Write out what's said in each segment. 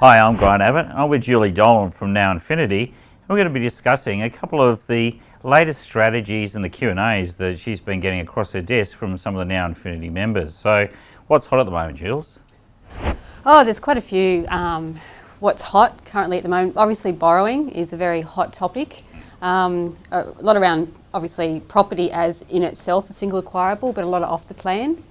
Hi, I'm Grant Abbott. I'm with Julie Dolan from NowInfinity. We're going to be discussing a couple of the latest strategies and the Q&As that she's been getting across her desk from some of the NowInfinity members. So what's hot at the moment, Jules? Oh, there's quite a few. What's hot currently at the moment, obviously borrowing is a very hot topic. A lot around, obviously, property as in itself, a single acquirable, but a lot of off the plan.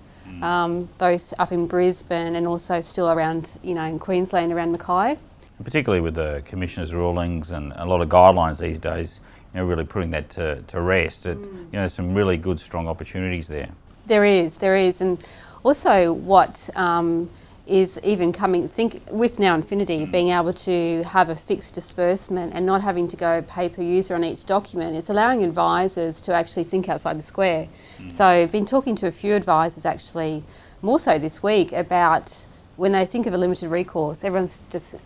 Both up in Brisbane and also still around, in Queensland around Mackay. Particularly with the Commissioner's rulings and a lot of guidelines these days, really putting that to rest. Some really good, strong opportunities there. There is, and also what is even coming, with NowInfinity, being able to have a fixed disbursement and not having to go pay per user on each document, it's allowing advisors to actually think outside the square. So I've been talking to a few advisors actually, more so this week, about when they think of a limited recourse, everyone's just,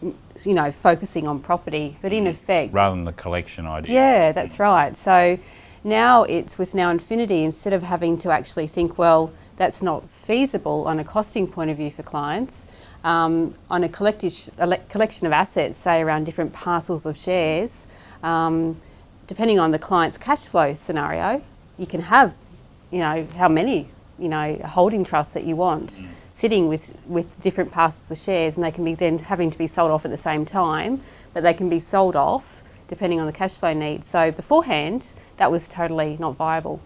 focusing on property, but in effect... Rather than the collection idea. Yeah, that's right. So now it's with NowInfinity, instead of having to actually think, well, that's not feasible on a costing point of view for clients, on a collection of assets, say around different parcels of shares, depending on the client's cash flow scenario, you can have, how many, holding trusts that you want sitting with different parcels of shares, and they can be then having to be sold off at the same time, but they can be sold off depending on the cash flow needs. So beforehand, that was totally not viable.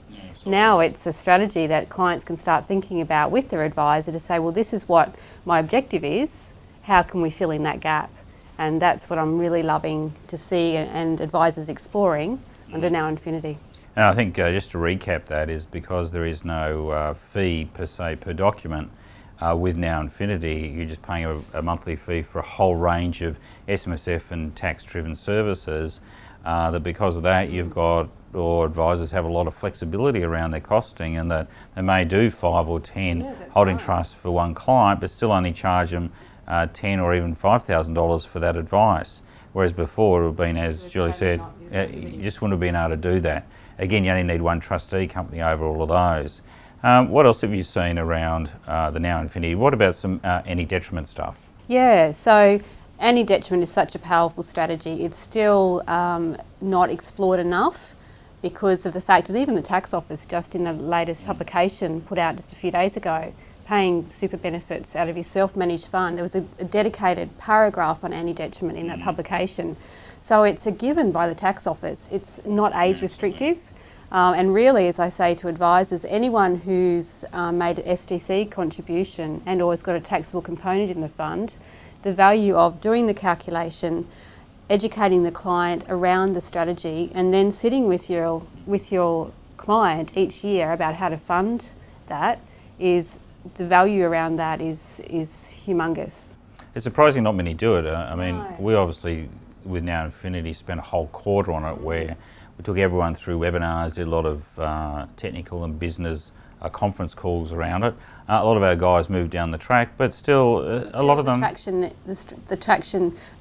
Now it's a strategy that clients can start thinking about with their advisor to say, well, this is what my objective is, how can we fill in that gap? And that's what I'm really loving to see and advisors exploring under NowInfinity. And I think just to recap that is because there is no fee per se per document with NowInfinity, you're just paying a monthly fee for a whole range of SMSF and tax-driven services. That because of that, you've got, or advisors have a lot of flexibility around their costing, and that they may do 5 or 10 holding trusts for one client, but still only charge them $10 or even $5,000 for that advice. Whereas before it would have been, as Julie said, you just wouldn't have been able to do that. Again, you only need one trustee company over all of those. What else have you seen around the NowInfinity? What about some anti-detriment stuff? Yeah, so anti-detriment is such a powerful strategy. It's still not explored enough because of the fact, and even the tax office just in the latest publication put out just a few days ago, paying super benefits out of your self-managed fund. There was a dedicated paragraph on anti-detriment in that publication. So it's a given by the tax office. It's not age restrictive. And really, as I say to advisors, anyone who's made an SGC contribution and or has got a taxable component in the fund, the value of doing the calculation, educating the client around the strategy, and then sitting with your client each year about how to fund that, is the value around that is humongous. It's surprising not many do it. We obviously with NowInfinity spent a whole quarter on it where we took everyone through webinars, did a lot of technical and business conference calls around it. A lot of our guys moved down the track, but still a lot of them... The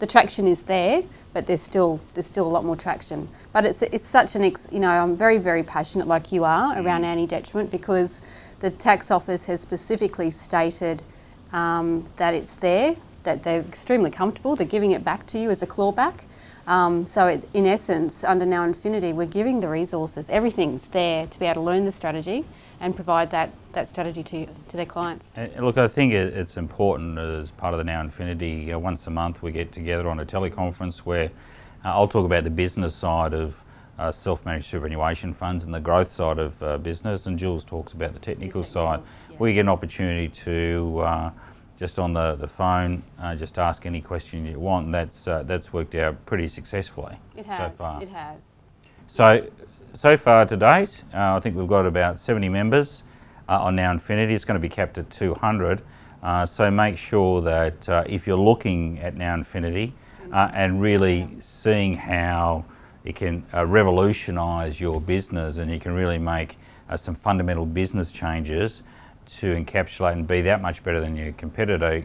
traction is there, but there's still a lot more traction. But it's such an, I'm very, very passionate like you are around anti-detriment, because the tax office has specifically stated that it's there, that they're extremely comfortable, they're giving it back to you as a clawback. So it's, in essence, under NowInfinity, we're giving the resources, everything's there to be able to learn the strategy and provide that strategy to their clients. And look, I think it's important as part of the NowInfinity, once a month we get together on a teleconference where I'll talk about the business side of self-managed superannuation funds and the growth side of business, and Jules talks about the technical side. Yeah. We get an opportunity to just on the phone, just ask any question you want, and that's worked out pretty successfully so far. It has. So far to date, I think we've got about 70 members on NowInfinity. It's going to be capped at 200. So make sure that if you're looking at NowInfinity and really seeing how it can revolutionise your business, and you can really make some fundamental business changes to encapsulate and be that much better than your competitor,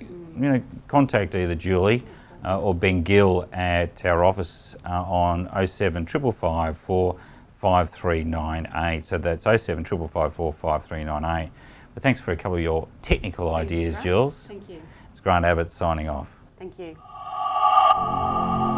contact either Julie or Ben Gill at our office on 07554 5398. So that's 07554 5398. But thanks for a couple of your technical ideas, Jules. Thank you. It's Grant Abbott signing off. Thank you. you.